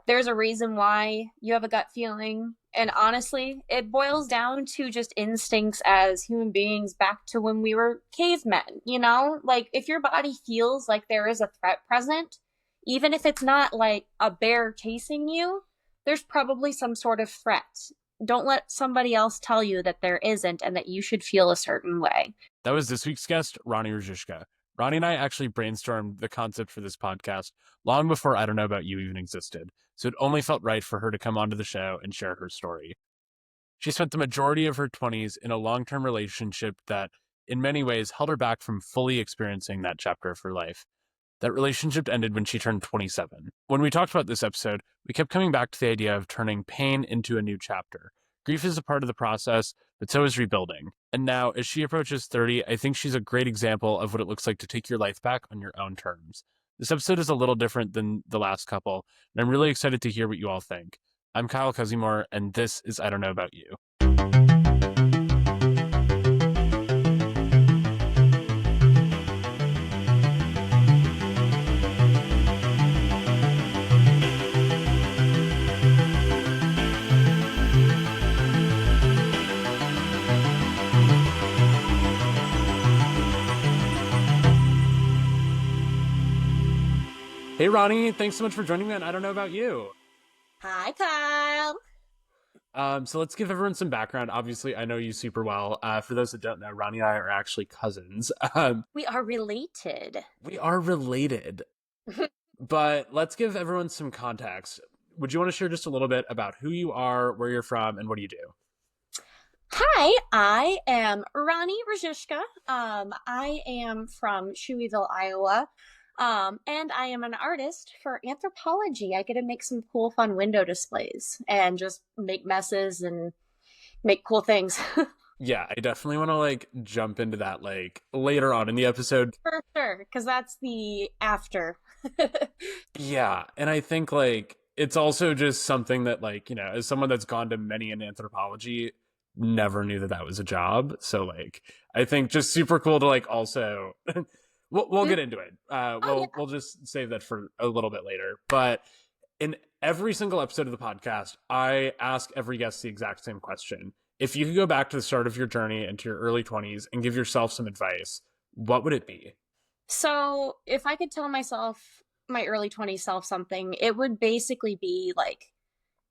There's a reason why you have a gut feeling. And honestly, it boils down to just instincts as human beings back to when we were cavemen, you know? Like, if your body feels like there is a threat present, even if it's not like a bear chasing you, there's probably some sort of threat. Don't let somebody else tell you that there isn't and that you should feel a certain way. That was this week's guest, Roni Ruzicka. Roni and I actually brainstormed the concept for this podcast long before I Don't Know About You even existed, so it only felt right for her to come onto the show and share her story. She spent the majority of her 20s in a long-term relationship that, in many ways, held her back from fully experiencing that chapter of her life. That relationship ended when she turned 27. When we talked about this episode, we kept coming back to the idea of turning pain into a new chapter. Grief is a part of the process, but so is rebuilding. And now, as she approaches 30, I think she's a great example of what it looks like to take your life back on your own terms. This episode is a little different than the last couple, and I'm really excited to hear what you all think. I'm Kyle Cusimore, and this is I Don't Know About You. Hey, Roni, thanks so much for joining me on I Don't Know About You. Hi, Kyle. So let's give everyone some background. Obviously, I know you super well. For those that don't know, Roni and I are actually cousins. We are related. We are related. But let's give everyone some context. Would you want to share just a little bit about who you are, where you're from, and what do you do? Hi, I am Roni Ruzicka. I am from Shoeyville, Iowa. And I am an artist for anthropology. I get to make some cool, fun window displays and just make messes and make cool things. Yeah, I definitely want to jump into that later on in the episode. For sure, because that's the after. Yeah, and I think it's also just something that as someone that's gone to many in anthropology, never knew that that was a job. So I think just super cool to also we'll get into it. We'll just save that for a little bit later. But in every single episode of the podcast, I ask every guest the exact same question. If you could go back to the start of your journey into your early 20s and give yourself some advice, what would it be? So, if I could tell myself, my early 20s self, something, it would basically be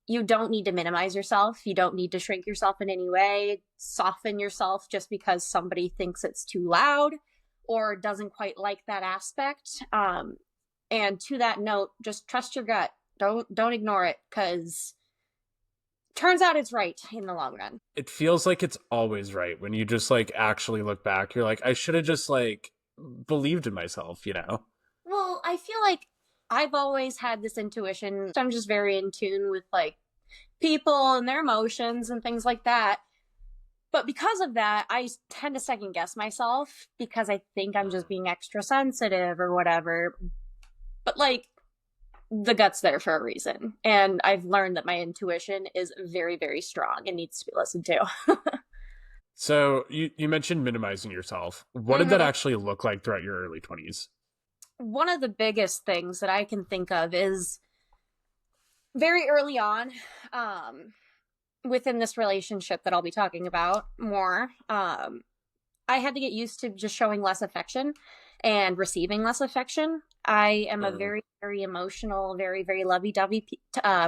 you don't need to minimize yourself. You don't need to shrink yourself in any way, soften yourself just because somebody thinks it's too loud or doesn't quite like that aspect. And to that note, just trust your gut. Don't ignore it, because turns out it's right in the long run. It feels like it's always right when you just actually look back. You're I should have just believed in myself, Well, I feel like I've always had this intuition. I'm just very in tune with people and their emotions and things like that. But because of that, I tend to second guess myself because I think I'm just being extra sensitive or whatever. But the gut's there for a reason. And I've learned that my intuition is very, very strong and needs to be listened to. So you mentioned minimizing yourself. What did that actually look like throughout your early 20s? One of the biggest things that I can think of is very early on, within this relationship that I'll be talking about more, I had to get used to just showing less affection and receiving less affection. I am a very, very emotional, very, very lovey-dovey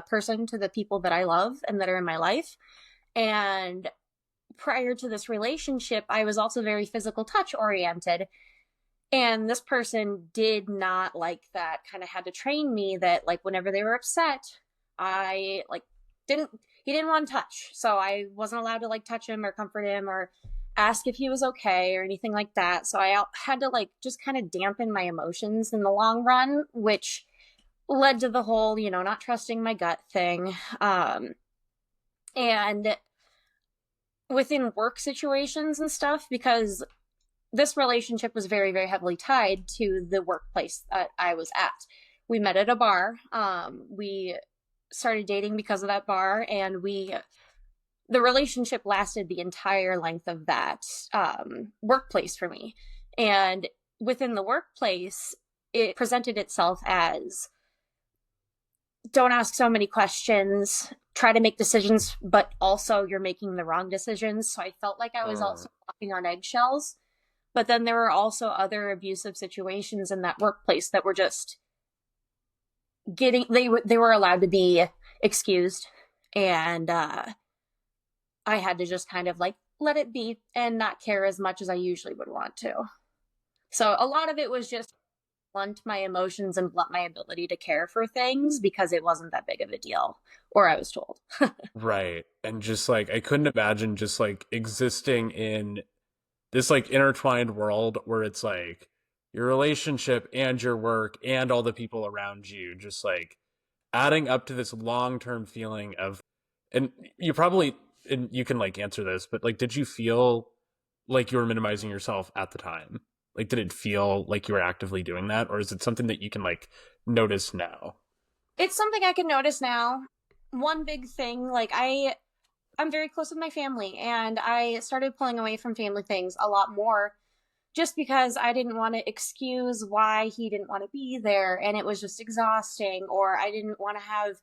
person to the people that I love and that are in my life. And prior to this relationship, I was also very physical touch oriented. And this person did not like that, kind of had to train me that whenever they were upset, I he didn't want to touch. So I wasn't allowed to touch him or comfort him or ask if he was okay or anything like that. So I had to just kind of dampen my emotions in the long run, which led to the whole, not trusting my gut thing. And within work situations and stuff, because this relationship was very, very heavily tied to the workplace that I was at. We met at a bar. We started dating because of that bar, and the relationship lasted the entire length of that workplace for me. And within the workplace, it presented itself as don't ask so many questions, try to make decisions, but also you're making the wrong decisions. So I felt like I was Uh, also walking on eggshells. But then there were also other abusive situations in that workplace that were just they were allowed to be excused, and I had to just kind of like let it be and not care as much as I usually would want to. So a lot of it was just blunt my emotions and blunt my ability to care for things because it wasn't that big of a deal, or I was told. right. And just like I couldn't imagine just like existing in this like intertwined world where it's like your relationship and your work and all the people around you just like adding up to this long-term feeling of, and you probably, and you can like answer this, but like did you feel like you were minimizing yourself at the time? Like did it feel like you were actively doing that, or is it something that you can like notice now? It's something I can notice now. One big thing, like I'm very close with my family, and I started pulling away from family things a lot more just because I didn't want to excuse why he didn't want to be there and it was just exhausting, or I didn't want to have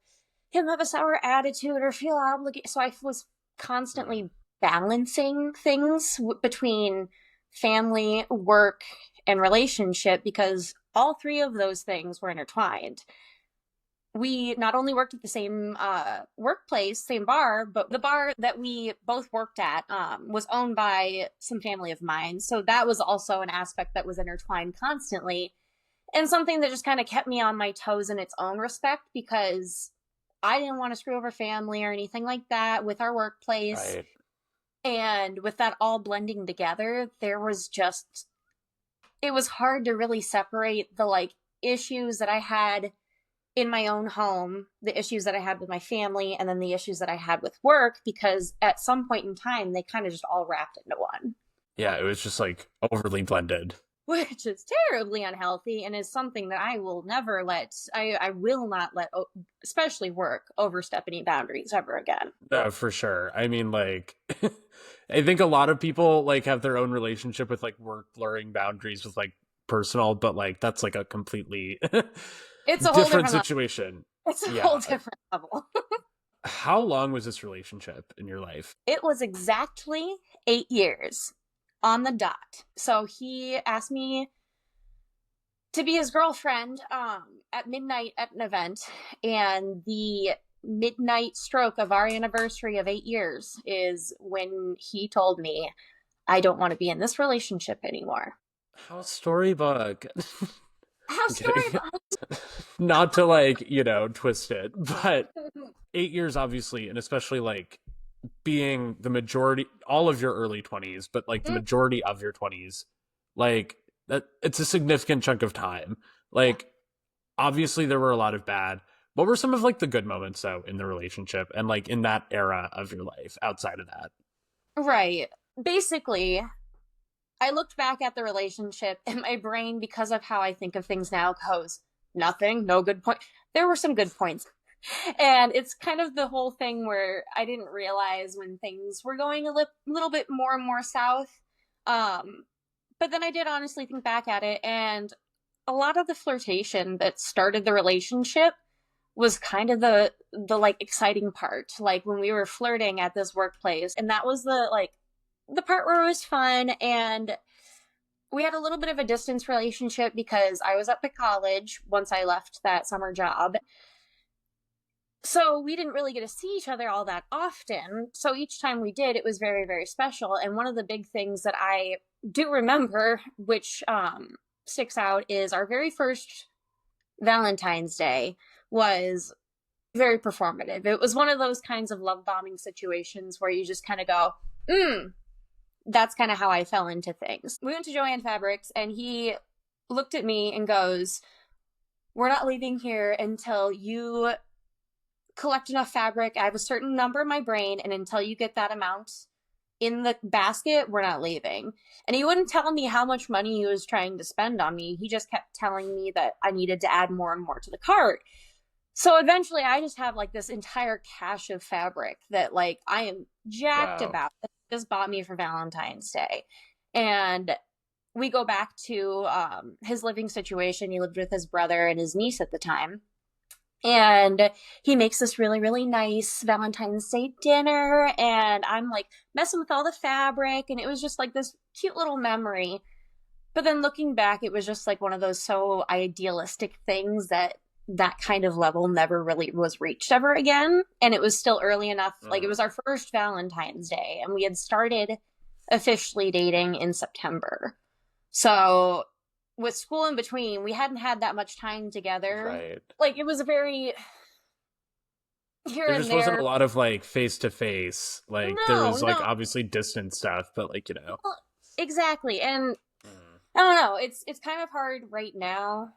him have a sour attitude or feel obligated. So I was Mm. constantly balancing things between family, work, and relationship because all three of those things were intertwined. We not only worked at the same workplace, same bar, but the bar that we both worked at was owned by some family of mine. So that was also an aspect that was intertwined constantly and something that just kind of kept me on my toes in its own respect because I didn't want to screw over family or anything like that with our workplace. Right. And with that all blending together, it was hard to really separate the like issues that I had in my own home, the issues that I had with my family, and then the issues that I had with work, because at some point in time, they kind of just all wrapped into one, Yeah, it was just like overly blended. which is terribly unhealthy and is something that I will not let, especially work, overstep any boundaries ever again. No, for sure. I mean, like, I think a lot of people like have their own relationship with like work blurring boundaries with like personal, but like that's like a completely It's a whole different different level. situation. It's a whole Yeah. different level. How long was this relationship in your life? It was exactly 8 years on the dot. So he asked me to be his girlfriend at midnight at an event, and the midnight stroke of our anniversary of 8 years is when he told me I don't want to be in this relationship anymore. How storybook. How I'm kidding. storybook. Not to like, twist it, but 8 years obviously, and especially like being the majority all of your early 20s, but like the majority of your 20s, like that it's a significant chunk of time. Yeah. Like obviously there were a lot of bad. What were some of like the good moments though in the relationship and like in that era of your life outside of that? Right. Basically, I looked back at the relationship and my brain, because of how I think of things now, goes, nothing, no good point. There were some good points. And it's kind of the whole thing where I didn't realize when things were going a little bit more and more south. Um, but then I did honestly think back at it, and a lot of the flirtation that started the relationship was kind of the like exciting part, like when we were flirting at this workplace, and that was the part where it was fun. And we had a little bit of a distance relationship because I was up at college once I left that summer job, so we didn't really get to see each other all that often. So each time we did, it was very, very special. And one of the big things that I do remember, which sticks out, is our very first Valentine's Day was very performative. It was one of those kinds of love bombing situations where you just kind of go, that's kind of how I fell into things. We went to Joanne Fabrics, and he looked at me and goes, we're not leaving here until you collect enough fabric. I have a certain number in my brain, and until you get that amount in the basket, we're not leaving. And he wouldn't tell me how much money he was trying to spend on me. He just kept telling me that I needed to add more and more to the cart. So eventually I just have like this entire cache of fabric that like I am jacked Wow. about that he just bought me for Valentine's Day. And we go back to his living situation. He lived with his brother and his niece at the time. And he makes this really, really nice Valentine's Day dinner. And I'm like messing with all the fabric. And it was just like this cute little memory. But then looking back, it was just like one of those so idealistic things that that kind of level never really was reached ever again. And it was still early enough. Like it was our first Valentine's Day, and we had started officially dating in September. So with school in between, we hadn't had that much time together. Right. Like it was a very here There and just wasn't a there. lot of like face to face. Like there No, was like no. obviously distant stuff, but like, you know. Well, exactly. And Mm. I don't know, it's kind of hard right now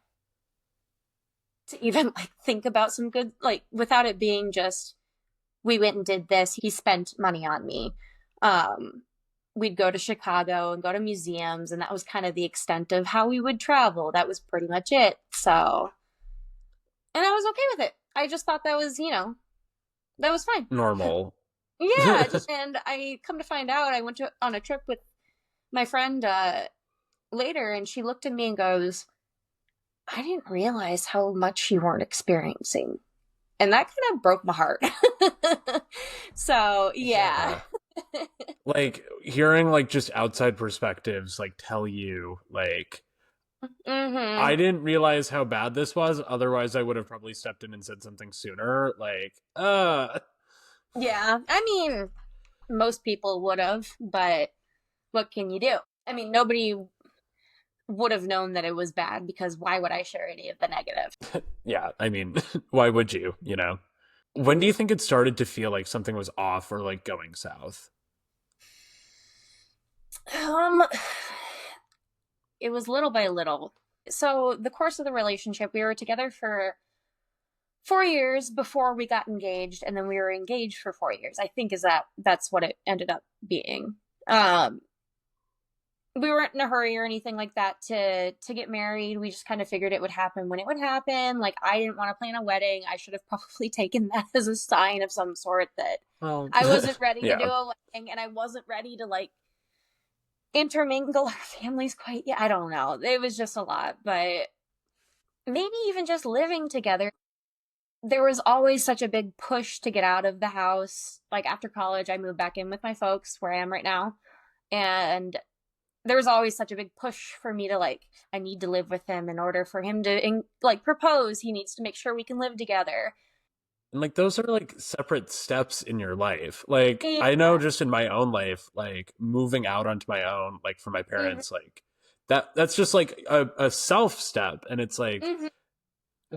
to even like think about some good, like without it being just we went and did this, he spent money on me. um we'd go to Chicago and go to museums, and that was kind of the extent of how we would travel. That was pretty much it. So, and I was okay with it. I just thought that was, that was fine. Normal. Yeah, just, and I come to find out I went on a trip with my friend later, and she looked at me and goes, I didn't realize how much you weren't experiencing. And that kind of broke my heart. So, yeah. Yeah. Like hearing like just outside perspectives like tell you like Hmm. I didn't realize how bad this was, otherwise I would have probably stepped in and said something sooner. Like, Yeah. I mean, most people would have, but what can you do? I mean, nobody would have known that it was bad, because why would I share any of the negative? yeah, I mean, why would you, you know? When do you think it started to feel like something was off or like going south? Um, it was little by little. So, the course of the relationship, we were together for 4 years before we got engaged, and then we were engaged for 4 years. I think that's what it ended up being. Um, we weren't in a hurry or anything like that to get married. We just kind of figured it would happen when it would happen. Like I didn't want to plan a wedding. I should have probably taken that as a sign of some sort that Well, I wasn't ready to do yeah. a wedding, and I wasn't ready to like intermingle our families quite yet. I don't know. It was just a lot, but maybe even just living together. There was always such a big push to get out of the house. Like after college, I moved back in with my folks where I am right now. And there was always such a big push for me to like, I need to live with him in order for him to like propose. He needs to make sure we can live together. And like those are like separate steps in your life. Like Yeah. I know just in my own life, like moving out onto my own, like from my Hmm. parents, like that's just like a self step. And it's like Hmm.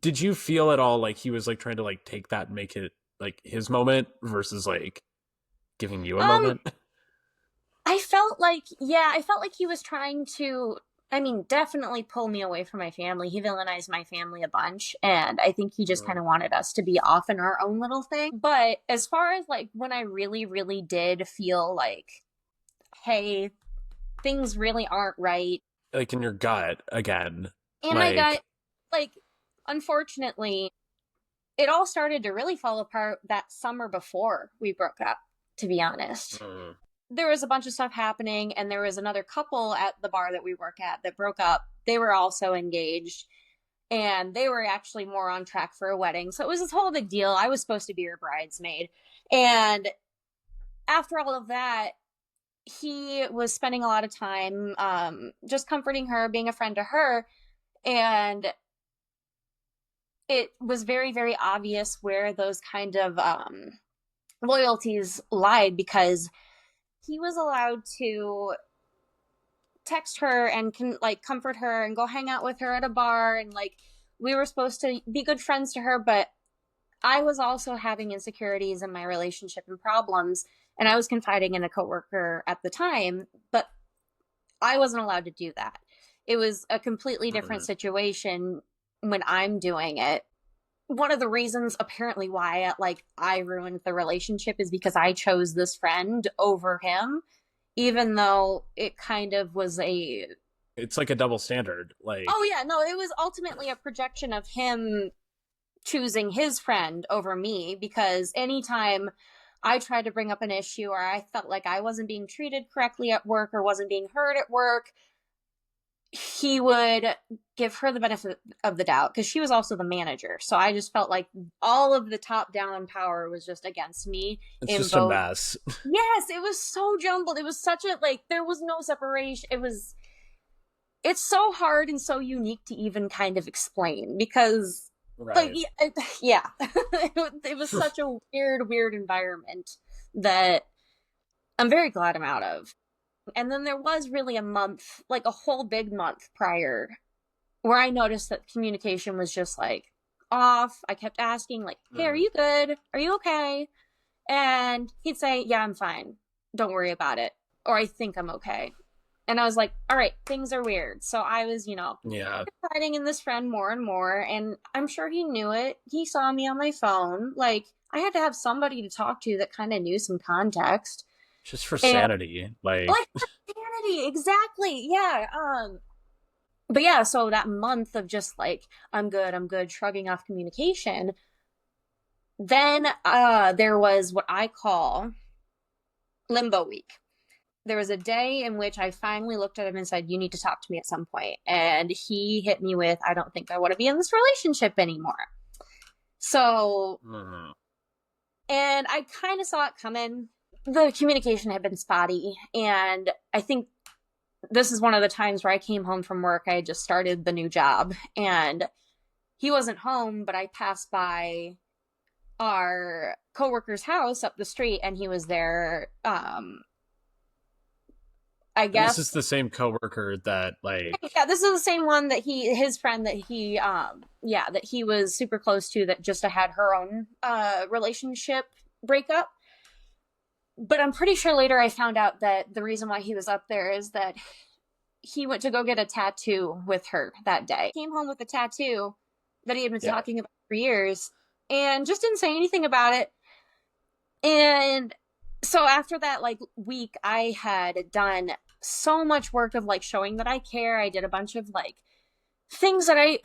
did you feel at all like he was like trying to like take that and make it like his moment versus like giving you a Um, moment? I felt like he was trying to, I mean, definitely pull me away from my family. He villainized my family a bunch, and I think he just kind Mm. of wanted us to be off in our own little thing. But as far as like when I really, really did feel like, hey, things really aren't right, Like in your gut again. and my gut, Like like, unfortunately, it all started to really fall apart that summer before we broke up, to be honest. mm, There was a bunch of stuff happening, and there was another couple at the bar that we work at that broke up. They were also engaged, and they were actually more on track for a wedding. So it was this whole big deal. I was supposed to be her bridesmaid. And after all of that, he was spending a lot of time just comforting her, being a friend to her. And it was very, very obvious where those kind of loyalties lied, because he was allowed to text her and can like comfort her and go hang out with her at a bar, and like we were supposed to be good friends to her, but I was also having insecurities in my relationship and problems, and I was confiding in a coworker at the time, but I wasn't allowed to do that. It was a completely different mm. situation when I'm doing it. One of the reasons apparently why like I ruined the relationship is because I chose this friend over him, even though it kind of was a, It's like a double standard. oh Like yeah, no, it was ultimately a projection of him choosing his friend over me, because anytime I tried to bring up an issue, or I felt like I wasn't being treated correctly at work or wasn't being heard at work, he would give her the benefit of the doubt because she was also the manager. So I just felt like all of the top down power was just against me It's in just a both. mess. Yes, it was so jumbled. It was such a like there was no separation. It's so hard and so unique to even kind of explain because like Right. yeah, it was such a weird environment that I'm very glad I'm out of. And then there was really a month, like a whole big month prior, where I noticed that communication was just like off. I kept asking, like, hey, are Mm. you good? Are you okay? And he'd say, yeah, I'm fine. Don't worry about it. Or I think I'm okay. And I was like, all right, things are weird. So I was, Yeah. confiding in this friend more and more. And I'm sure he knew it. He saw me on my phone. Like, I had to have somebody to talk to that kind of knew some context. Just for And sanity. like, Like, sanity, exactly. Yeah. But yeah, so that month of just like, I'm good, shrugging off communication. Then there was what I call limbo week. There was a day in which I finally looked at him and said, you need to talk to me at some point. And he hit me with, I don't think I want to be in this relationship anymore. So, mm, and I kind of saw it coming. The communication had been spotty. And I think this is one of the times where I came home from work. I had just started the new job and he wasn't home, but I passed by our coworker's house up the street and he was there. I and this is guess the same coworker that, yeah, this is the same one that his friend that yeah, that he was super close to that just had her own relationship breakup. But I'm pretty sure later I found out that the reason why he was up there is that he went to go get a tattoo with her that day. Came home with a tattoo that he had been yeah. talking about for years and just didn't say anything about it. And so after that like week I had done so much work of like showing that I care. I did a bunch of like things that I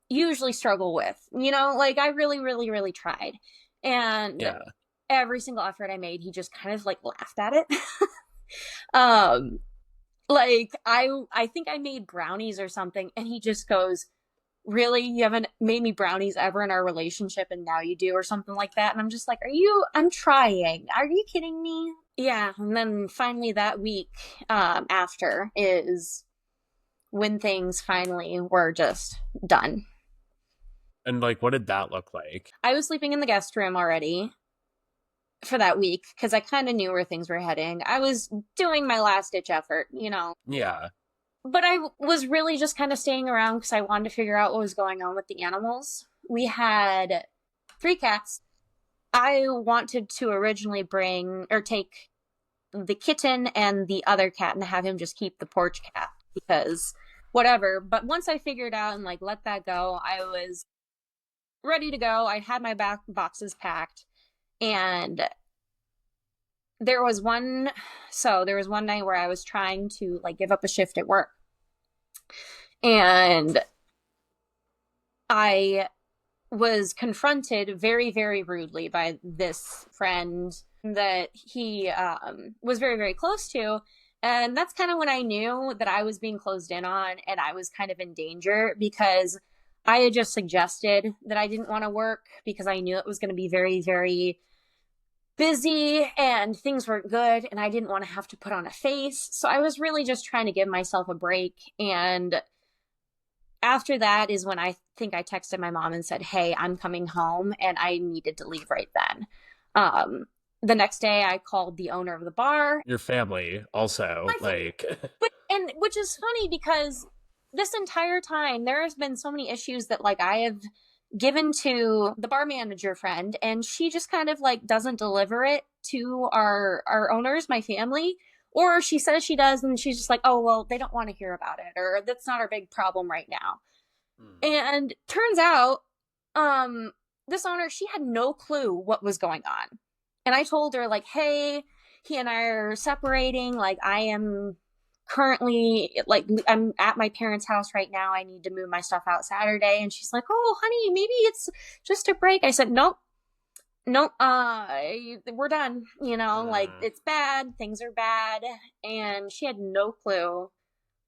usually struggle with. Like I really tried. And Yeah. every single effort I made, he just kind of like laughed at it. um like I think I made brownies or something and he just goes, really, you haven't made me brownies ever in our relationship and now you do or something like that. And I'm just like, I'm trying, are you kidding me? Yeah. And then finally that week after is when things finally were just done. And like, what did that look like? I was sleeping in the guest room already for that week because I kind of knew where things were heading. I was doing my last ditch effort. Yeah. But I was really just kind of staying around because I wanted to figure out what was going on with the animals. We had three cats. I wanted to originally bring or take the kitten and the other cat and have him just keep the porch cat because whatever. But once I figured out and like let that go, I was ready to go. I had my back boxes packed and there was one night where I was trying to like give up a shift at work. And I was confronted very rudely by this friend that he was very close to. And that's kind of when I knew that I was being closed in on and I was kind of in danger because I had just suggested that I didn't want to work because I knew it was going to be very busy and things weren't good and I didn't want to have to put on a face. So I was really just trying to give myself a break. And after that is when I think I texted my mom and said, hey, I'm coming home. And I needed to leave right then. The next day, I called the owner of the bar. Your family also, I think, like, and which is funny because this entire time, there has been so many issues that like I have given to the bar manager friend, and she just kind of like doesn't deliver it to our owners, my family. Or she says she does, and she's just like, oh, well, they don't want to hear about it, or that's not our big problem right now. mm, And turns out, um, this owner, she had no clue what was going on. And I told her, like, hey, he and I are separating. Like, I am currently, like, I'm at my parents' house right now. I need to move my stuff out Saturday. And she's like, oh, honey, maybe it's just a break. I said, nope. Nope, we're done. Like mm, it's bad, things are bad, and she had no clue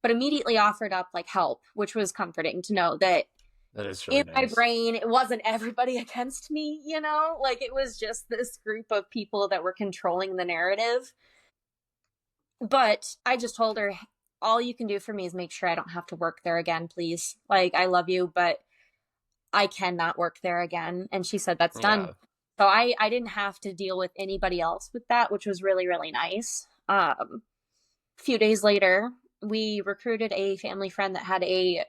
but immediately offered up like help, which was comforting to know that That is really in my nice. brain, it wasn't everybody against me, you know? Like it was just this group of people that were controlling the narrative. But I just told her, all you can do for me is make sure I don't have to work there again, please. Like, I love you, but I cannot work there again. And she said, that's done. Yeah. So I didn't have to deal with anybody else with that, which was really, really nice. A few days later, we recruited a family friend that had a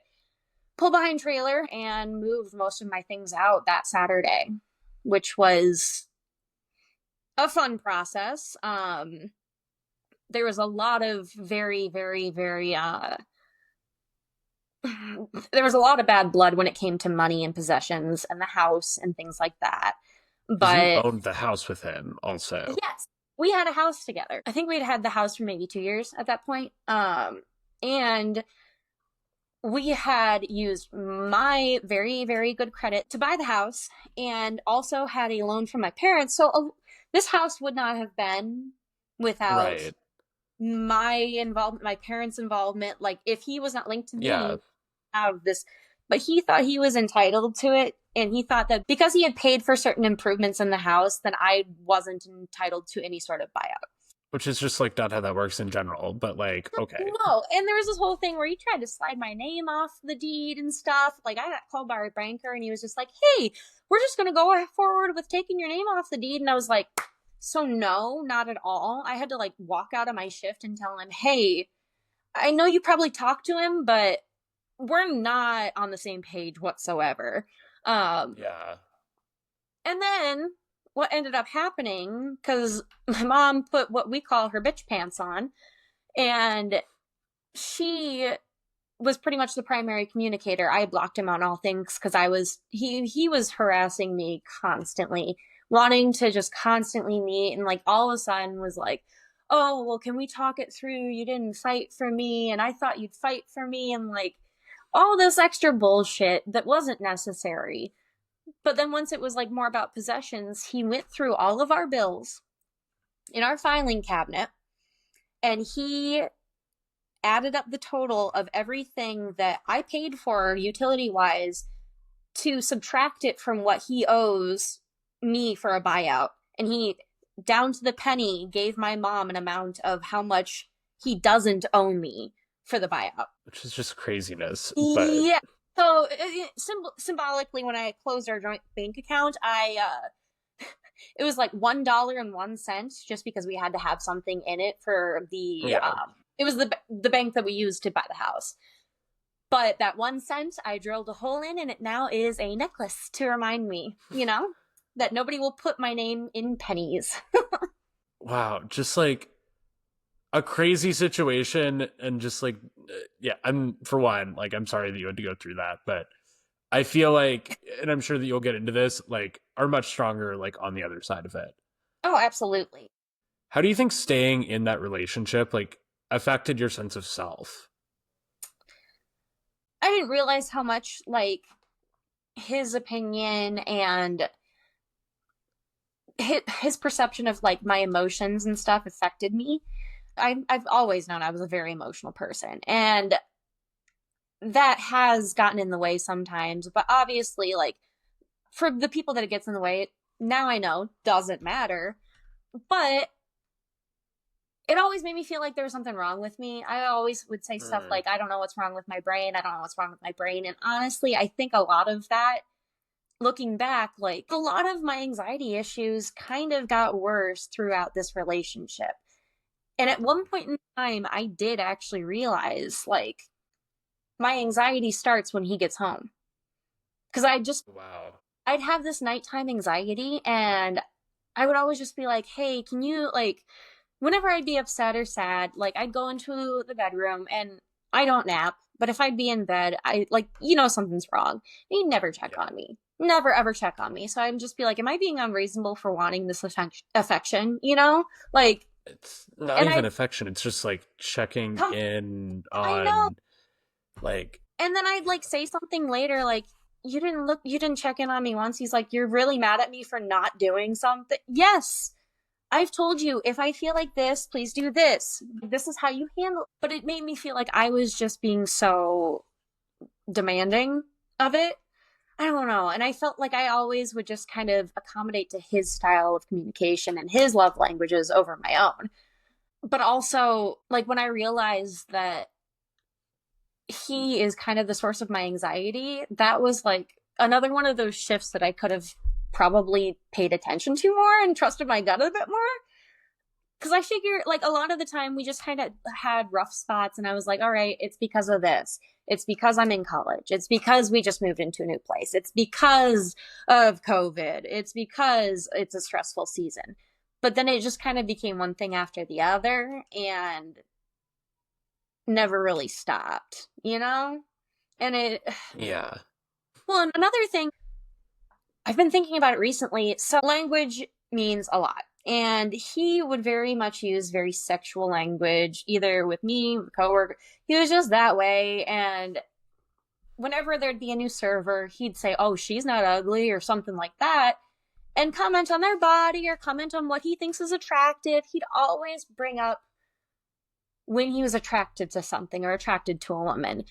pull behind trailer and moved most of my things out that Saturday, which was a fun process. There was a lot of very, very, very there was a lot of bad blood when it came to money and possessions and the house and things like that. Because you But owned the house with him also. yes, we had a house together. I think we'd had the house for maybe 2 years at that point. And we had used my very, very good credit to buy the house and also had a loan from my parents. So this house would not have been without Right. my involvement, my parents' involvement. Like, if he was not linked to Yeah. me, have this, but he thought he was entitled to it. And he thought that because he had paid for certain improvements in the house, then I wasn't entitled to any sort of buyout. Which is just like not how that works in general, but like, okay. No, and there was this whole thing where he tried to slide my name off the deed and stuff. Like, I got called by our banker, and he was just like, "Hey, we're just gonna go forward with taking your name off the deed." And I was like, "So no, not at all." I had to like walk out of my shift and tell him, "Hey, I know you probably talked to him, but we're not on the same page whatsoever." Um, Yeah. and then what ended up happening, because my mom put what we call her bitch pants on, and she was pretty much the primary communicator. I blocked him on all things because he was harassing me constantly, wanting to just constantly meet, and like all of a sudden was like, "Oh, well, can we talk it through? You didn't fight for me, and I thought you'd fight for me," and like all this extra bullshit that wasn't necessary. But then once it was like more about possessions, he went through all of our bills in our filing cabinet, and he added up the total of everything that I paid for utility wise to subtract it from what he owes me for a buyout. And he, down to the penny, gave my mom an amount of how much he doesn't owe me for the buyout. Which is just craziness. But Yeah. So symbolically, when I closed our joint bank account, it was like $1.01 just because we had to have something in it for the yeah. it was the bank that we used to buy the house. But that 1 cent, I drilled a hole in, and it now is a necklace to remind me, that nobody will put my name in pennies. Wow. Just like a crazy situation and just like yeah, I'm for one, like I'm sorry that you had to go through that, but I feel like, and I'm sure that you'll get into this, like are much stronger like on the other side of it. Oh, absolutely. How do you think staying in that relationship like affected your sense of self? I didn't realize how much like his opinion and his perception of like my emotions and stuff affected me. I've always known I was a very emotional person, and that has gotten in the way sometimes. But obviously, like for the people that it gets in the way, now I know doesn't matter. But it always made me feel like there was something wrong with me. I always would say stuff Mm. like, "I don't know what's wrong with my brain. I don't know what's wrong with my brain." And honestly, I think a lot of that, looking back, like a lot of my anxiety issues kind of got worse throughout this relationship. And at one point in time, I did actually realize like my anxiety starts when he gets home. Because Wow. I'd have this nighttime anxiety, and I would always just be like, "Hey, can you, like," whenever I'd be upset or sad, like I'd go into the bedroom, and I don't nap, but if I'd be in bed, I like, something's wrong. And he'd never check Yeah. on me. Never ever check on me. So I'd just be like, "Am I being unreasonable for wanting this affection? Like," It's not and even I affection, it's just like checking come, in I know. on like And then I'd like say something later, like, you didn't check in on me once." He's like, "You're really mad at me for not doing something?" Yes, I've told you, if I feel like this, please do this. This is how you handle it. But it made me feel like I was just being so demanding of it. I don't know. And I felt like I always would just kind of accommodate to his style of communication and his love languages over my own. But also, like, when I realized that he is kind of the source of my anxiety, that was like another one of those shifts that I could have probably paid attention to more and trusted my gut a bit more. Because I figure, like, a lot of the time we just kind of had rough spots, and I was like, all right, it's because of this. It's because I'm in college. It's because we just moved into a new place. It's because of COVID. It's because it's a stressful season. But then it just kind of became one thing after the other and never really stopped, you know? And it, Yeah. well, and another thing, I've been thinking about it recently. So language means a lot. And he would very much use very sexual language, either with me, with a coworker. He was just that way. And whenever there'd be a new server, he'd say, oh, she's not ugly or something like that, and comment on their body or comment on what he thinks is attractive. He'd always bring up when he was attracted to something or attracted to a woman.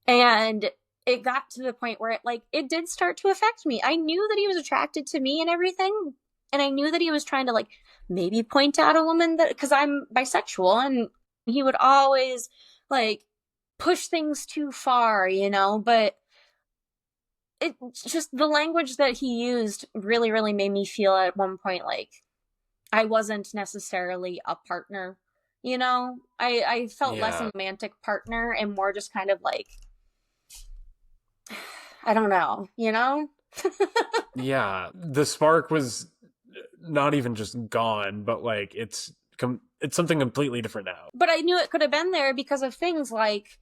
And it got to the point where it did start to affect me. I knew that he was attracted to me and everything. And I knew that he was trying to like maybe point out a woman that, because I'm bisexual, and he would always like push things too far, you know, but it's just the language that he used really, really made me feel at one point like I wasn't necessarily a partner, you know? I felt less a romantic partner and more just kind of like, I don't know, you know? Yeah. The spark was not even just gone, but like it's something completely different now. But I knew it could have been there because of things like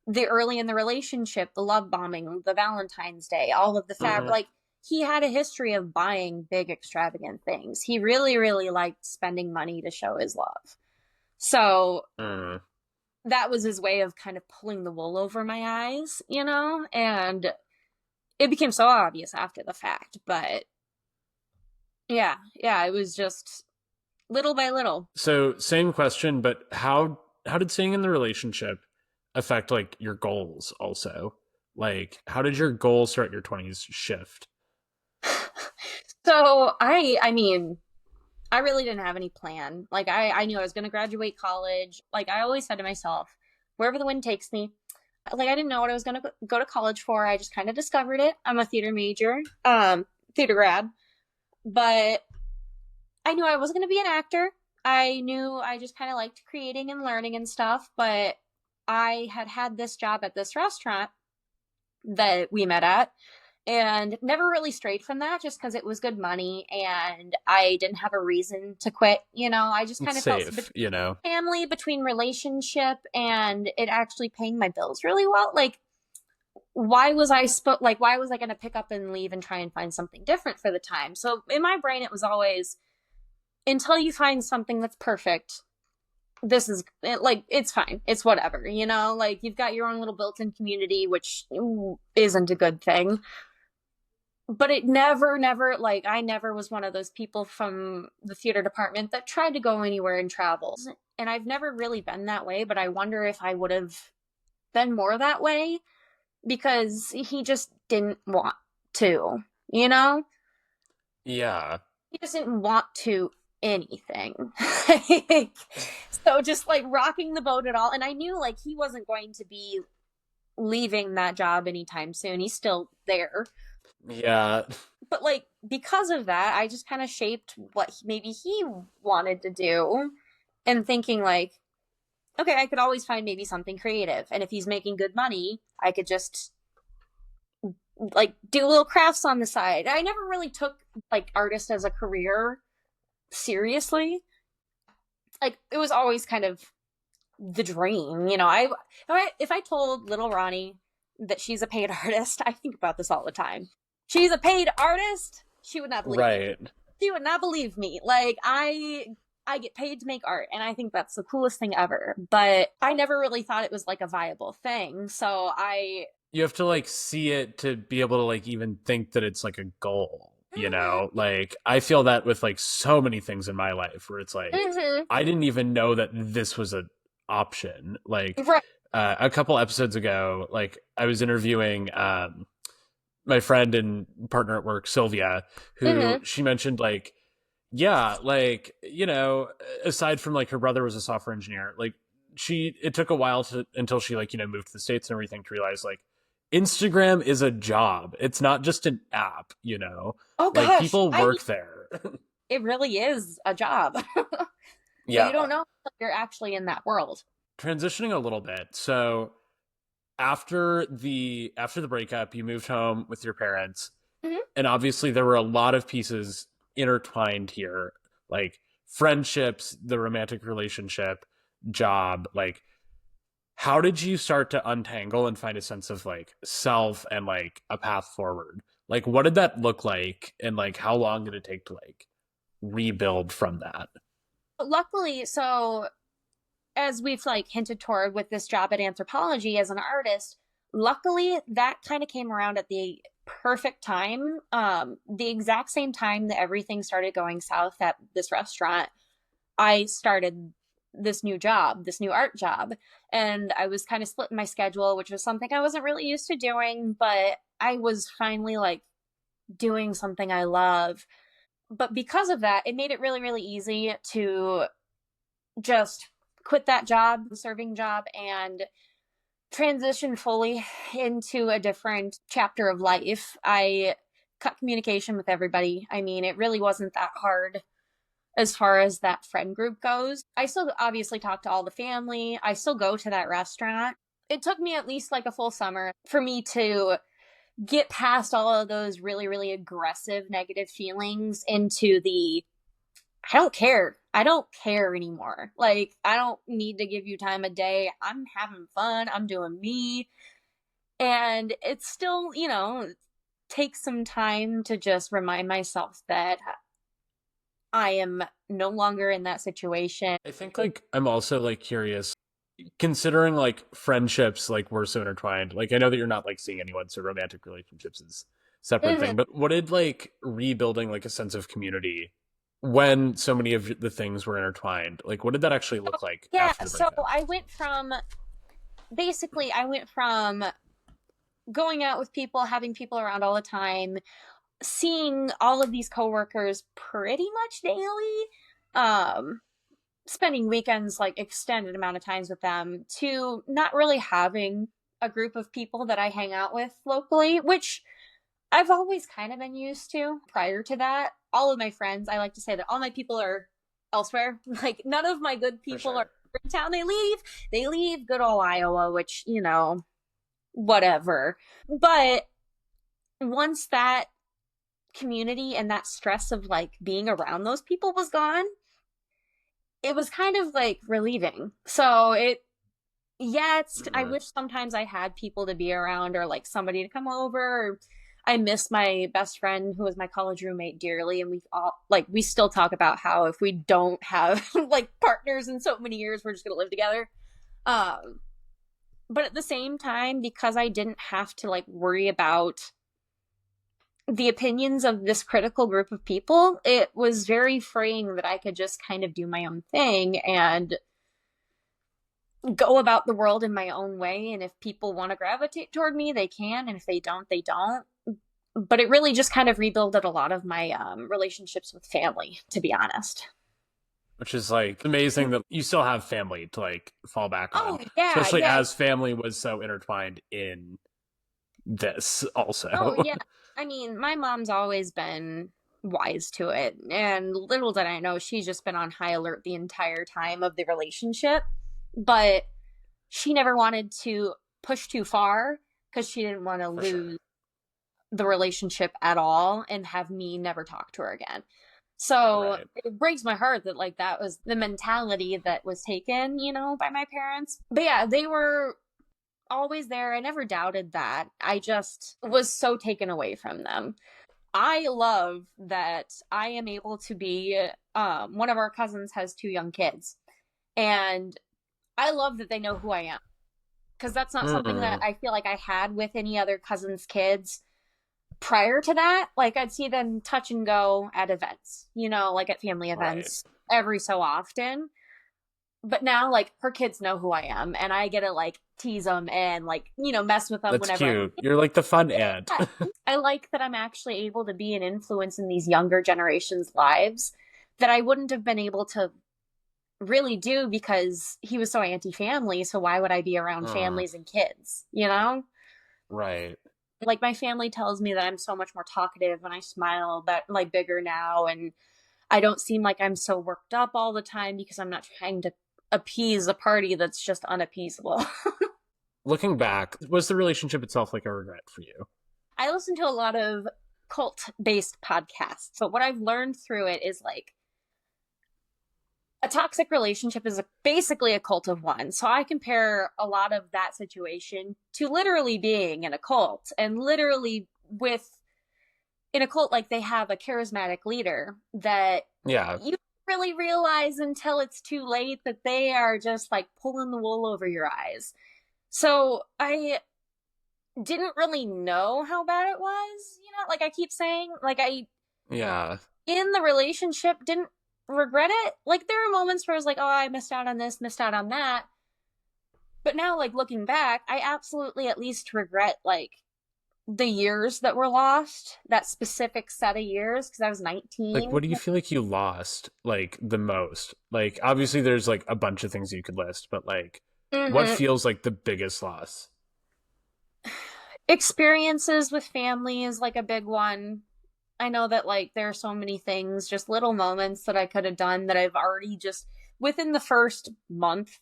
the early in the relationship, the love bombing, the Valentine's Day, all of the like he had a history of buying big extravagant things. He really, really liked spending money to show his love. So that was his way of kind of pulling the wool over my eyes, you know? And it became so obvious after the fact, but yeah, it was just little by little. So same question, but how did staying in the relationship affect like your goals also? Like how did your goals throughout your 20s shift? So I mean, I really didn't have any plan. Like I knew I was going to graduate college. Like I always said to myself, wherever the wind takes me. Like I didn't know what I was going to go to college for. I just kind of discovered it. I'm a theater major, theater grad, but I knew I wasn't going to be an actor. I knew I just kind of liked creating and learning and stuff, but I had this job at this restaurant that we met at and never really strayed from that just because it was good money and I didn't have a reason to quit. You know, I just kind of felt safe, you know, family between relationship and it actually paying my bills really well. Like, why was I going to pick up and leave and try and find something different for the time? So in my brain, it was always until you find something that's perfect. This is like, it's fine. It's whatever, you know, like you've got your own little built-in community, which isn't a good thing. But it never, like, I never was one of those people from the theater department that tried to go anywhere and travel. And I've never really been that way, but I wonder if I would have been more that way because he just didn't want to, you know? Yeah. He just didn't want to anything. So just like rocking the boat at all. And I knew like he wasn't going to be leaving that job anytime soon. He's still there. Yeah. But like because of that, I just kind of shaped what maybe he wanted to do and thinking like, okay, I could always find maybe something creative. And if he's making good money, I could just like do little crafts on the side. I never really took like artist as a career seriously. Like it was always kind of the dream, you know. If I told little Ronnie that she's a paid artist, I think about this all the time. She's a paid artist, she would not believe me. She would not believe me. Like I get paid to make art and I think that's the coolest thing ever, but I never really thought it was like a viable thing. So you have to like see it to be able to like even think that it's like a goal. you know? Like, I feel that with like so many things in my life where it's like, Mm-hmm. I didn't even know that this was an option. Like, Right. a couple episodes ago, like, I was interviewing my friend and partner at work, Sylvia, who Mm-hmm. she mentioned, like, yeah, like, you know, aside from like her brother was a software engineer, like, it took a while until she, like, you know, moved to the States and everything to realize, like, Instagram is a job. It's not just an app, you know? Oh Like, gosh, people I mean, work there. it really is a job, but you Yeah. don't know until you're actually in that world. Transitioning a little bit. So after the breakup, you moved home with your parents, Hmm. and obviously there were a lot of pieces intertwined here, like friendships, the romantic relationship, job. Like, how did you start to untangle and find a sense of like self and like a path forward? Like, what did that look like, and like how long did it take to like rebuild from that? Luckily, so as we've like hinted toward with this job at Anthropology as an artist, luckily that kind of came around at the perfect time. The exact same time that everything started going south at this restaurant, I started this new job, this new art job. And I was kind of splitting my schedule, which was something I wasn't really used to doing, but I was finally like doing something I love. But because of that, it made it really, really easy to just quit that job, serving job, and transition fully into a different chapter of life. I cut communication with everybody. I mean, it really wasn't that hard as far as that friend group goes. I still obviously talk to all the family. I still go to that restaurant. It took me at least like a full summer for me to get past all of those really, really aggressive negative feelings into the I don't care. I don't care anymore. Like, I don't need to give you time of day. I'm having fun. I'm doing me. And it's still, takes some time to just remind myself that I am no longer in that situation. I think like I'm also like curious, considering like friendships like were so intertwined. Like, I know that you're not like seeing anyone, so romantic relationships is a separate Mhm. thing. But what did like rebuilding like a sense of community when so many of the things were intertwined? Like, what did that actually look like Yeah, after the so breakup? I went from going out with people, having people around all the time, seeing all of these coworkers pretty much daily, um, spending weekends like extended amount of times with them, to not really having a group of people that I hang out with locally, which I've always kind of been used to prior to that. All of my friends, I like to say that all my people are elsewhere. Like, none of my good For people are sure. in town. They leave good old Iowa, which, whatever. But once that community and that stress of like being around those people was gone, it was kind of like relieving. So I Mm. wish sometimes I had people to be around, or like somebody to come over. Or I miss my best friend who was my college roommate dearly, and we still talk about how if we don't have like partners in so many years, we're just gonna live together. Um, but at the same time, because I didn't have to like worry about the opinions of this critical group of people, it was very freeing that I could just kind of do my own thing and go about the world in my own way. And if people want to gravitate toward me, they can. And if they don't, they don't. But it really just kind of rebuilded a lot of my relationships with family, to be honest. Which is like amazing that you still have family to like fall back Oh, on, yeah. especially Yeah. as family was so intertwined in this Oh, also. yeah. I mean, my mom's always been wise to it. And little did I know, she's just been on high alert the entire time of the relationship. But she never wanted to push too far because she didn't want to For sure. lose the relationship at all and have me never talk to her again. So Right. it breaks my heart that like that was the mentality that was taken, by my parents. But yeah, they were always there. I never doubted that. I just was so taken away from them. I love that I am able to be one of our cousins has two young kids, and I love that they know who I am, because that's not something that Mm. I feel like I had with any other cousin's kids. prior to that, like I'd see them touch and go at events, like at family Right. events every so often. But now, like, her kids know who I am, and I get to like tease them and like, mess with them That's whenever I cute. You're like the fun aunt. yeah. I like that I'm actually able to be an influence in these younger generations' lives that I wouldn't have been able to really do because he was so anti-family. So why would I be around Mm, families and kids? right. Like my family tells me that I'm so much more talkative when I smile, that like bigger now, and I don't seem like I'm so worked up all the time because I'm not trying to appease a party that's just unappeasable. Looking back, was the relationship itself like a regret for you? I listen to a lot of cult based podcasts, but what I've learned through it is like a toxic relationship is basically a cult of one. So I compare a lot of that situation to literally being in a cult, and literally with in a cult, like they have a charismatic leader that Yeah. you really realize until it's too late that they are just like pulling the wool over your eyes. So I didn't really know how bad it was, like I keep saying, like I Yeah. in the relationship didn't regret it. Like there are moments where I was like, oh, I missed out on this, missed out on that. But now, like looking back, I absolutely at least regret like the years that were lost, that specific set of years, because I was Like, 19. what do you feel like you lost, like, the most? Like, obviously, there's, like, a bunch of things you could list, but, like, what Mm-hmm. feels like the biggest loss? Experiences with family is like a big one. I know that like there are so many things, just little moments that I could have done that I've already just within the first month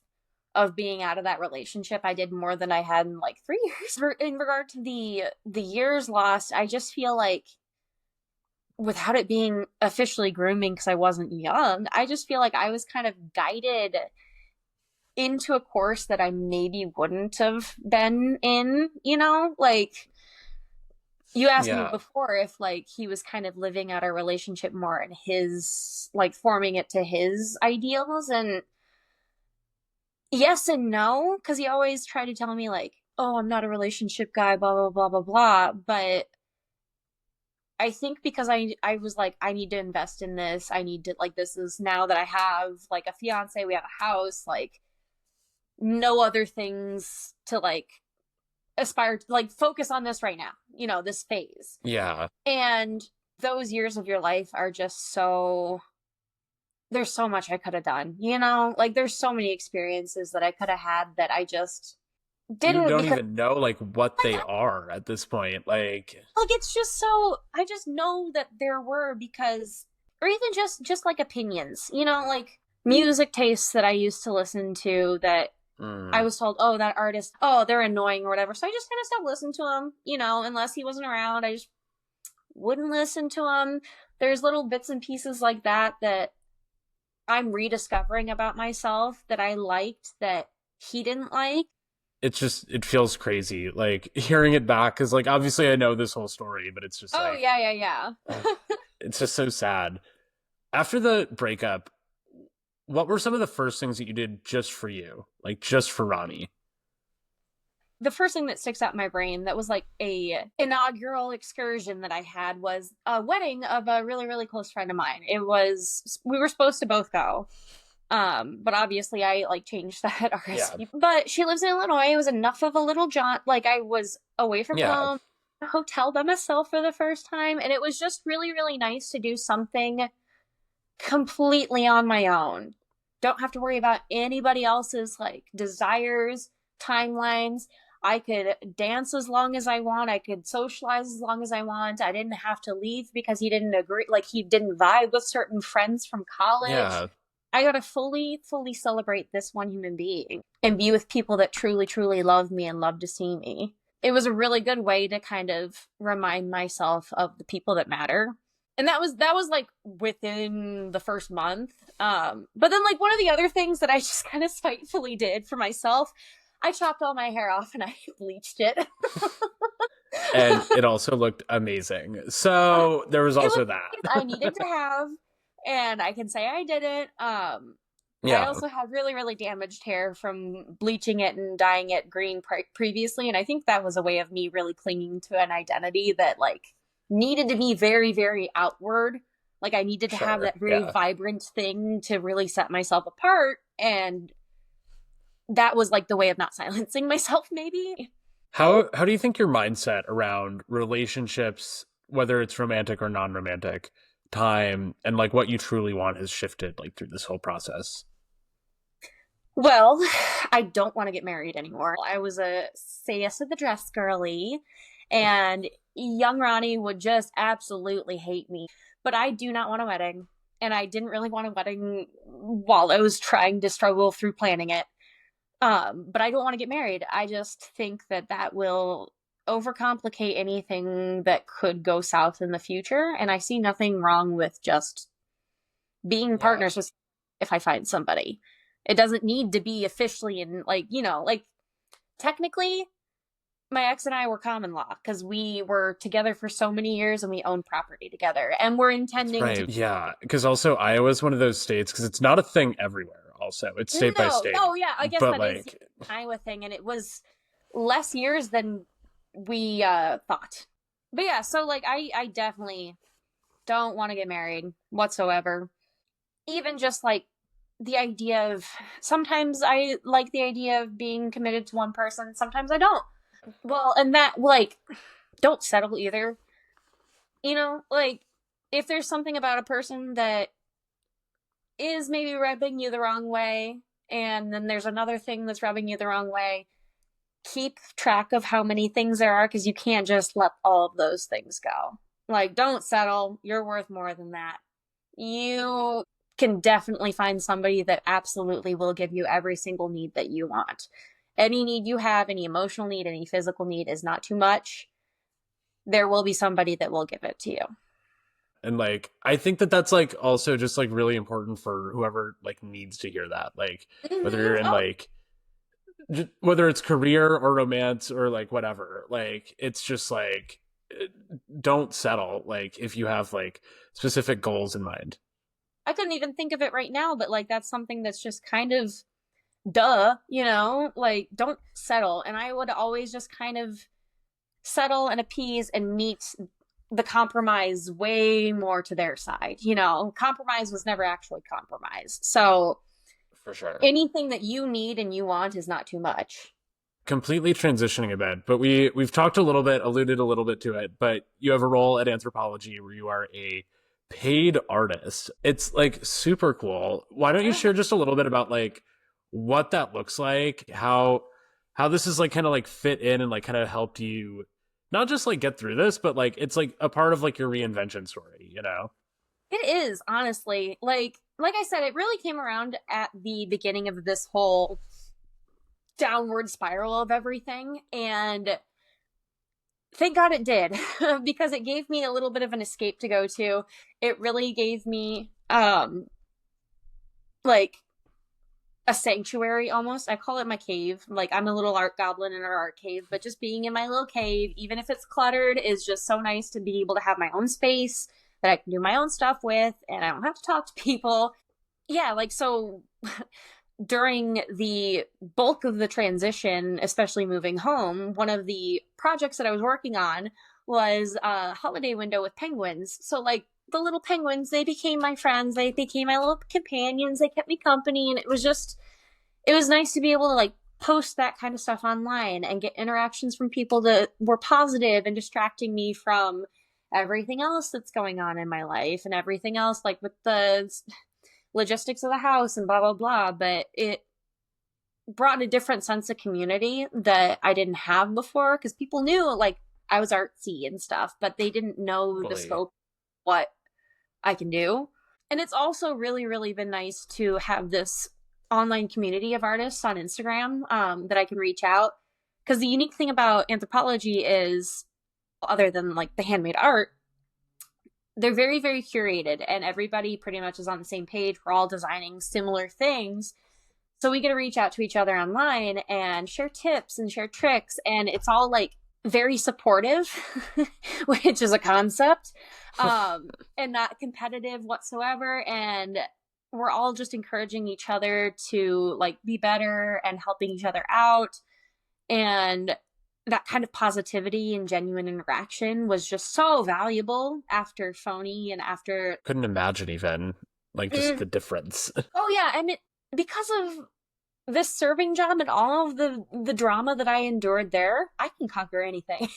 of being out of that relationship, I did more than I had in like 3 years. In regard to the years lost, I just feel like without it being officially grooming because I wasn't young, I just feel like I was kind of guided into a course that I maybe wouldn't have been in, like you asked me Yeah. before if like he was kind of living out our relationship more in his like forming it to his ideals, and yes and no, because he always tried to tell me like, oh, I'm not a relationship guy, blah blah blah blah blah. But I think because I was like, I need to invest in this, I need to like, this is now that I have like a fiance, we have a house, like no other things to like aspire to like focus on this right now, this phase. Yeah. And those years of your life are just so there's so much I could have done, like there's so many experiences that I could have had that I just You didn't don't because even know, like, what like they are at this point. Like, it's just so I just know that there were because or even just like opinions, like music tastes that I used to listen to that I mm, was told, oh, that artist, oh, they're annoying or whatever. So I just kind of stopped listening to him, unless he wasn't around. I just wouldn't listen to him. There's little bits and pieces like that I'm rediscovering about myself that I liked that he didn't like. it feels crazy. Like, hearing it back, because, like, obviously I know this whole story, but it's just Oh, like, yeah, yeah, yeah. it's just so sad. After the breakup, what were some of the first things that you did just for you? Like, just for Ronnie? The first thing that sticks out in my brain that was like a inaugural excursion that I had was a wedding of a really, really close friend of mine. We were supposed to both go. But obviously I like changed that Yeah. RSVP. But she lives in Illinois. It was enough of a little jaunt. Like I was away from Yeah. home, a hotel by myself for the first time, and it was just really, really nice to do something completely on my own. Don't have to worry about anybody else's like desires, timelines. I could dance as long as I want. I could socialize as long as I want. I didn't have to leave because he didn't agree, like he didn't vibe with certain friends from college. Yeah. I got to fully, fully celebrate this one human being and be with people that truly, truly love me and love to see me. It was a really good way to kind of remind myself of the people that matter. And that was like within the first month. But then like one of the other things that I just kind of spitefully did for myself, I chopped all my hair off and I bleached it. And it also looked amazing. So there was It was also that. I needed to have, and I can say I did it. I Yeah. also had really, really damaged hair from bleaching it and dyeing it green previously, and I think that was a way of me really clinging to an identity that, like, needed to be very, very outward. Like I needed to have Sure. that very Yeah. vibrant thing to really set myself apart. And that was like the way of not silencing myself, maybe. How do you think your mindset around relationships, whether it's romantic or non-romantic, time and like what you truly want has shifted like through this whole process? Well, I don't want to get married anymore. I was a say yes to the dress girly, and young Roni would just absolutely hate me. But I do not want a wedding, and I didn't really want a wedding while I was trying to struggle through planning it. But I don't want to get married. I just think that that will overcomplicate anything that could go south in the future, and I see nothing wrong with just being Yeah. partners with if I find somebody. It doesn't need to be officially in like, like technically my ex and I were common law because we were together for so many years and we owned property together and we're That's intending to. right. Yeah, because also Iowa is one of those states because it's not a thing everywhere. Also, it's state by No, state, oh yeah, I guess but that is like, an Iowa thing and it was less years than we thought. But yeah, so like I definitely don't want to get married whatsoever. Even just like the idea of sometimes I like the idea of being committed to one person, sometimes I don't. Well, and that like don't settle either. Like if there's something about a person that is maybe rubbing you the wrong way, and then there's another thing that's rubbing you the wrong way, keep track of how many things there are because you can't just let all of those things go. Like, don't settle. You're worth more than that. You can definitely find somebody that absolutely will give you every single need that you want. Any need you have, any emotional need, any physical need is not too much. There will be somebody that will give it to you. and like, I think that that's like also just like really important for whoever like needs to hear that. Like, whether you're in Oh, like whether it's career or romance or like whatever, like it's just like don't settle like if you have like specific goals in mind. I couldn't even think of it right now, but like that's something that's just kind of duh, like don't settle. And I would always just kind of settle and appease and meet the compromise way more to their side. Compromise was never actually compromise. So For sure. anything that you need and you want is not too much. Completely transitioning a bit, but we've talked a little bit, alluded a little bit to it, but you have a role at Anthropology where you are a paid artist. It's like super cool. Why don't you share just a little bit about like what that looks like, how this is like kind of like fit in and like kind of helped you not just like get through this, but like it's like a part of like your reinvention story, you know? It is, honestly. Like I said, it really came around at the beginning of this whole downward spiral of everything and thank God it did because it gave me a little bit of an escape to go to. It really gave me like a sanctuary almost. I call it my cave. Like I'm a little art goblin in our art cave, but just being in my little cave, even if it's cluttered, is just so nice to be able to have my own space that I can do my own stuff with and I don't have to talk to people. Yeah, like so during the bulk of the transition, especially moving home, one of the projects that I was working on was a holiday window with penguins. So, like, the little penguins, they became my friends. They became my little companions. They kept me company. And it was nice to be able to, like, post that kind of stuff online and get interactions from people that were positive and distracting me from everything else that's going on in my life and everything else, like, with the logistics of the house and blah blah blah, but it brought a different sense of community that I didn't have before because people knew like I was artsy and stuff, but they didn't know the Totally. scope of what I can do. And it's also really really been nice to have this online community of artists on Instagram that I can reach out because the unique thing about Anthropology is other than like the handmade art, they're very very curated and everybody pretty much is on the same page. We're all designing similar things, so we get to reach out to each other online and share tips and share tricks, and it's all like very supportive which is a concept, and not competitive whatsoever, and we're all just encouraging each other to like be better and helping each other out. And that kind of positivity and genuine interaction was just so valuable after phony and after. Couldn't imagine even like just Mm. the difference. Oh yeah, and because of this serving job and all of the drama that I endured there, I can conquer anything.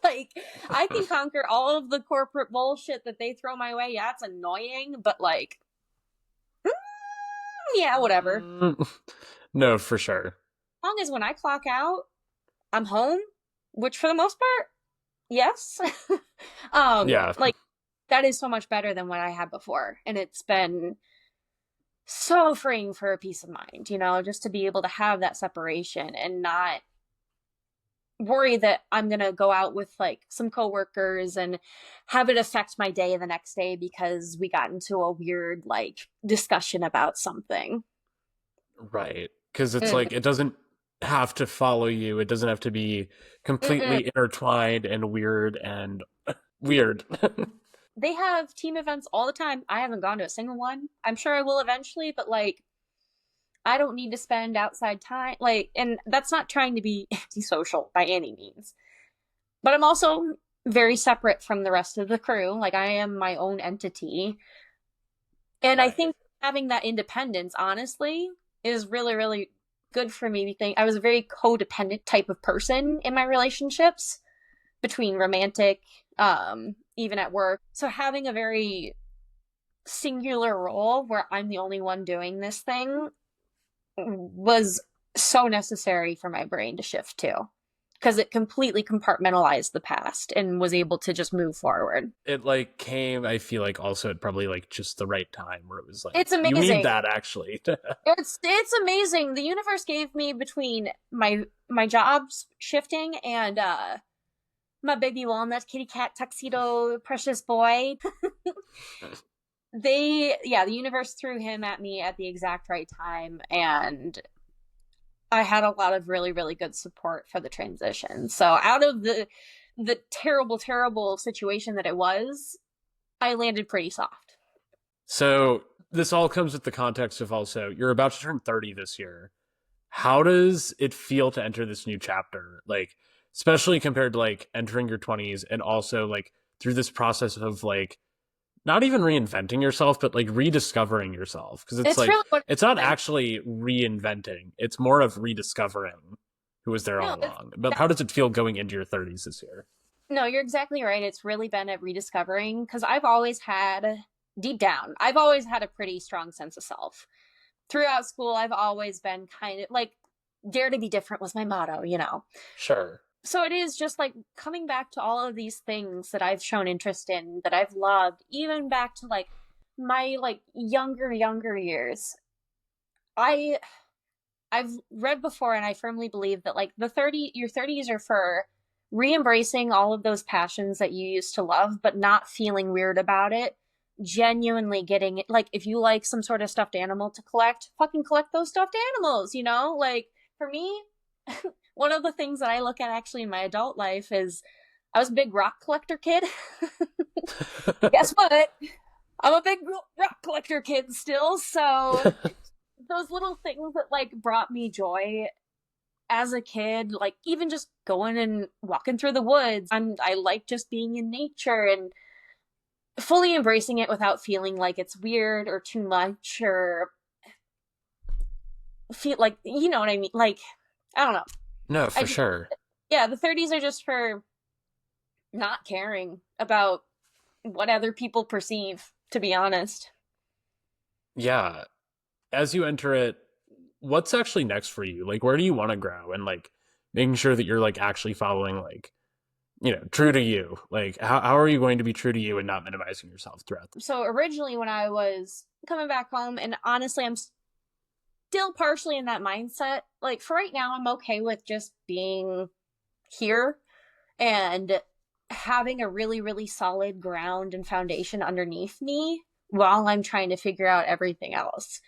Like I can conquer all of the corporate bullshit that they throw my way. Yeah, it's annoying, but like, mm, yeah, whatever. No, for sure. As long as when I clock out, I'm home, which for the most part, yes. Yeah. Like that is so much better than what I had before, and it's been so freeing for a peace of mind, just to be able to have that separation and not worry that I'm going to go out with like some coworkers and have it affect my day the next day because we got into a weird like discussion about something. Right. Because it's Mm. like it doesn't have to follow you. It doesn't have to be Mm-mm. completely intertwined and weird and weird. They have team events all the time. I haven't gone to a single one. I'm sure I will eventually, but like I don't need to spend outside time. Like, and that's not trying to be antisocial by any means. But I'm also very separate from the rest of the crew. Like, I am my own entity. And I Right. think having that independence, honestly, is really, really good for me. I was a very codependent type of person in my relationships between romantic, even at work. So having a very singular role where I'm the only one doing this thing was so necessary for my brain to shift to because it completely compartmentalized the past and was able to just move forward. It like came, I feel like also at probably like just the right time where it was like, It's you need amazing. that actually. It's amazing. The universe gave me between my jobs shifting and my baby walnut kitty cat tuxedo precious boy. The universe threw him at me at the exact right time, and I had a lot of really, really good support for the transition. So out of the terrible, terrible situation that it was, I landed pretty soft. So this all comes with the context of also you're about to turn 30 this year. How does it feel to enter this new chapter? Like, especially compared to like entering your 20s and also like through this process of like not even reinventing yourself, but like rediscovering yourself. Because it's It's like, really what it's not it's actually reinventing, it's more of rediscovering who was there no, all it's along. But how does it feel going into your 30s this year? no, you're exactly right. It's really been a rediscovering because I've always had deep down, I've always had a pretty strong sense of self. Throughout school, I've always been kind of like dare to be different was my motto. Sure. So it is just like coming back to all of these things that I've shown interest in, that I've loved, even back to like my like younger years. I I've read before and I firmly believe that like your 30s are for re-embracing all of those passions that you used to love but not feeling weird about it. Genuinely getting it, like if you like some sort of stuffed animal to collect, fucking collect those stuffed animals. Like for me, one of the things that I look at actually in my adult life is I was a big rock collector kid. Guess what? I'm a big rock collector kid still, so those little things that like brought me joy as a kid, like even just going and walking through the woods. I like just being in nature and fully embracing it without feeling like it's weird or too much or feel like, you know what I mean? Like, I don't know. No, I for just, sure. yeah, the 30s are just for not caring about what other people perceive, to be honest. Yeah. As you enter it, what's actually next for you? Like, where do you want to grow? And like making sure that you're like actually following like, true to you. Like, how are you going to be true to you and not minimizing yourself throughout this? So originally when I was coming back home, and honestly, I'm still partially in that mindset. Like for right now, I'm okay with just being here and having a really, really solid ground and foundation underneath me while I'm trying to figure out everything else.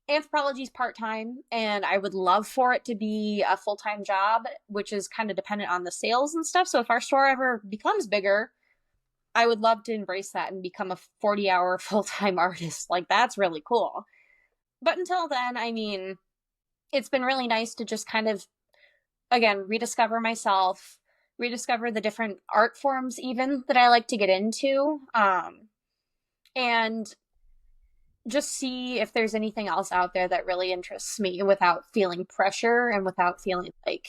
Anthropology is part time, and I would love for it to be a full time job, which is kind of dependent on the sales and stuff. So if our store ever becomes bigger, I would love to embrace that and become a 40-hour full time artist. Like, that's really cool. But until then, I mean, it's been really nice to just kind of again, rediscover myself, rediscover the different art forms even that I like to get into, and just see if there's anything else out there that really interests me without feeling pressure and without feeling like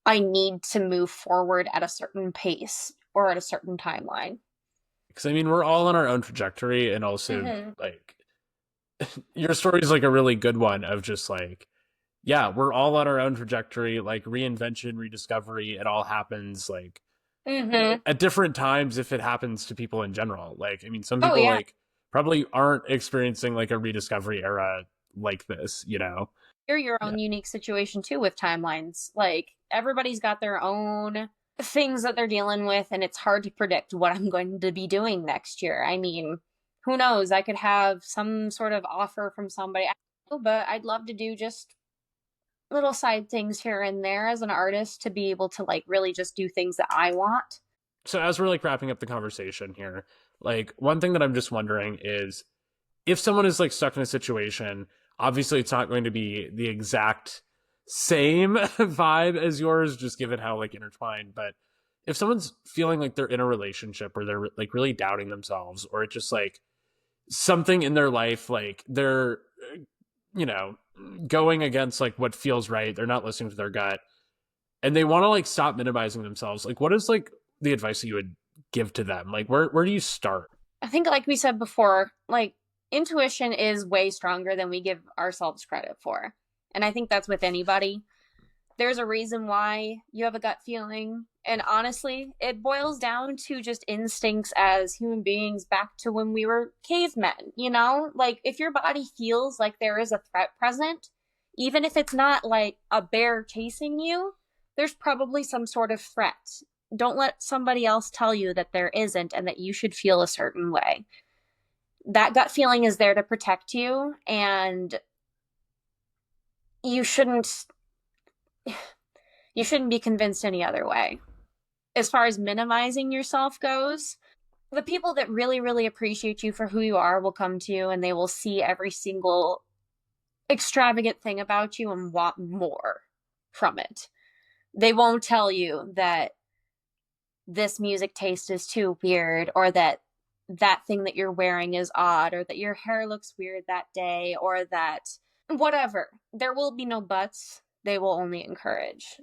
I need to move forward at a certain pace or at a certain timeline. Because I mean, we're all on our own trajectory, and also Mm-hmm. like your story is like a really good one of just like, yeah, we're all on our own trajectory, like reinvention, rediscovery. It all happens like Mm-hmm. at different times if it happens to people in general. Like, I mean, some Oh people yeah. like probably aren't experiencing like a rediscovery era like this, you know? You're your Yeah. own unique situation too with timelines. Like everybody's got their own things that they're dealing with, and it's hard to predict what I'm going to be doing next year. I mean, who knows? I could have some sort of offer from somebody, I don't know, but I'd love to do just little side things here and there as an artist to be able to like really just do things that I want. So as we're like wrapping up the conversation here, like one thing that I'm just wondering is if someone is like stuck in a situation, obviously it's not going to be the exact same vibe as yours, just given how like intertwined. But if someone's feeling like they're in a relationship or they're like really doubting themselves, or it's just like something in their life, like they're, you know, going against like what feels right, they're not listening to their gut, and they want to like stop minimizing themselves, like what is like the advice that you would give to them? Like where do you start? I think, like we said before, like intuition is way stronger than we give ourselves credit for. And I think that's with anybody. There's a reason why you have a gut feeling. And honestly, it boils down to just instincts as human beings back to when we were cavemen, you know? Like, if your body feels like there is a threat present, even if it's not like a bear chasing you, there's probably some sort of threat. Don't let somebody else tell you that there isn't and that you should feel a certain way. That gut feeling is there to protect you, and you shouldn't you shouldn't be convinced any other way. As far as minimizing yourself goes, the people that really, really appreciate you for who you are will come to you and they will see every single extravagant thing about you and want more from it. They won't tell you that this music taste is too weird, or that that thing that you're wearing is odd, or that your hair looks weird that day, or that whatever. There will be no buts. They will only encourage.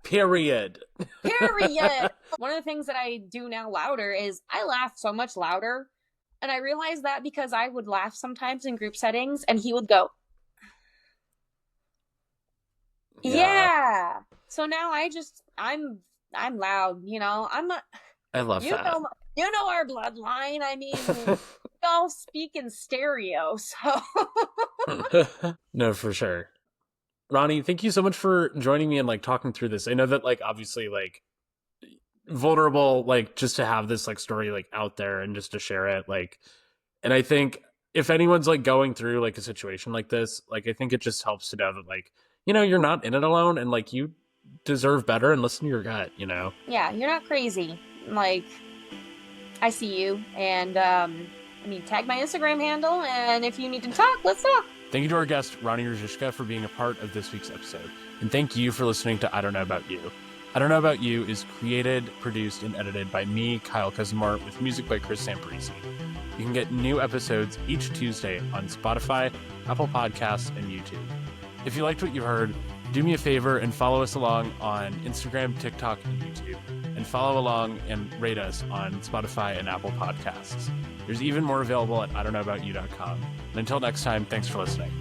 Period. Period. One of the things that I do now louder is I laugh so much louder. And I realized that because I would laugh sometimes in group settings and he would go, Yeah. yeah. So now I'm loud, you know. I'm not I love you that. know you know our bloodline. I mean, we all speak in stereo, so No, for sure. Roni, thank you so much for joining me and like talking through this. I know that like obviously like vulnerable, like just to have this like story like out there and just to share it, like, and I think if anyone's like going through like a situation like this, like I think it just helps to know that like, you know, you're not in it alone, and like you deserve better, and listen to your gut, you know. yeah, you're not crazy. Like, I see you, and I mean, tag my Instagram handle, and if you need to talk, let's talk. Thank you to our guest, Roni Ruzicka, for being a part of this week's episode. And thank you for listening to I Don't Know About You. I Don't Know About You is created, produced, and edited by me, Kyle Casimir, with music by Chris Samparisi. You can get new episodes each Tuesday on Spotify, Apple Podcasts, and YouTube. If you liked what you heard, do me a favor and follow us along on Instagram, TikTok, and YouTube. And follow along and rate us on Spotify and Apple Podcasts. There's even more available at IDon'tKnowAboutYou.com. And until next time, thanks for listening.